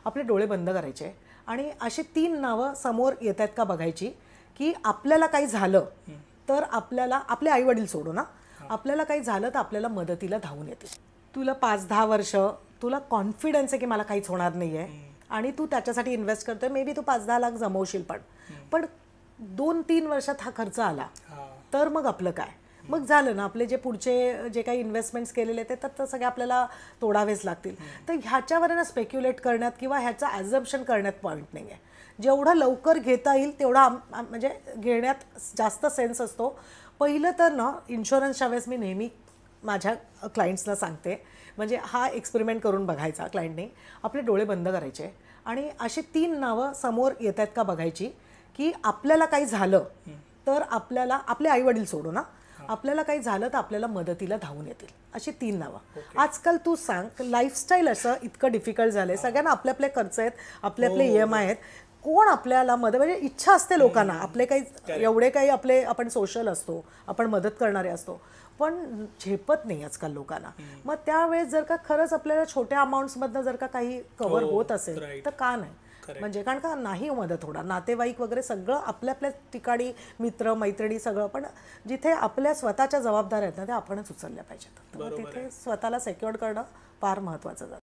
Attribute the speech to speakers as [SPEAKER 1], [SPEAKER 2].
[SPEAKER 1] आपले डोळे बंद करायचे आणि अशी 3 नावं समोर येत आहेत का बघायची की आपल्याला काही झालं तर आपल्याला आपले आईवडील सोडून आपल्याला काही झालं तर आपल्याला मदतीला धावून येतील. तुला 5-10 वर्ष तुला कॉन्फिडन्स आहे की मला काहीच होणार नाही आहे आणि तू त्याच्यासाठी इन्व्हेस्ट करतोय. मे बी तू 5-10 लाख जमवशील पण 2-3 वर्षात हा खर्च आला तर मग आपलं काय? मग झालं ना, आपले जे पुढचे जे काही इन्व्हेस्टमेंट्स केलेले ते तर सगळे आपल्याला तोडावेच लागतील. तर ह्याच्यावर ना स्पेक्युलेट करण्यात किंवा ह्याचा ॲझम्पशन करण्यात पॉईंट नाही आहे. जेवढं लवकर घेता येईल तेवढा म्हणजे घेण्यात जास्त सेन्स असतो. पहिलं तर ना इन्शुरन्सच्या वेळेस मी नेहमी माझ्या क्लायंट्सला सांगते, म्हणजे हा एक्सपेरिमेंट करून बघायचा क्लायंटने. आपले डोळे बंद करायचे आणि अशी 3 नावं समोर येत आहेत का बघायची की आपल्याला काही झालं तर आपल्याला आपले आईवडील सोडून आपल्याला काही झालं तर आपल्याला मदतीला धावून येतील. अशी 3 नावं. आजकाल तू सांग, लाईफस्टाईल असं इतकं डिफिकल्ट झालंय. सगळ्यांना आपले आपले खर्च आहेत, आपले आपले EMI आहेत. कोण आपल्याला मदत, म्हणजे इच्छा असते लोकांना, आपले काही एवढे काही आपले आपण सोशल असतो, आपण मदत करणारे असतो, पण झेपत नाही आजकाल लोकांना. मग त्यावेळेस जर का खरंच आपल्याला छोट्या अमाऊंट्समधनं जर का काही कव्हर होत असेल तर का नाही? म्हणजे कारण का नाही मदत होणार. नातेवाईक वगैरे सगळं आपल्या आपल्या ठिकाणी, मित्र मैत्रिणी सगळं, पण जिथे आपल्या स्वतःच्या जबाबदाऱ्या आहेत ना त्या आपणच उचलल्या पाहिजेत. तर तिथे स्वतःला सेक्युअर्ड करणं फार महत्त्वाचं जातं.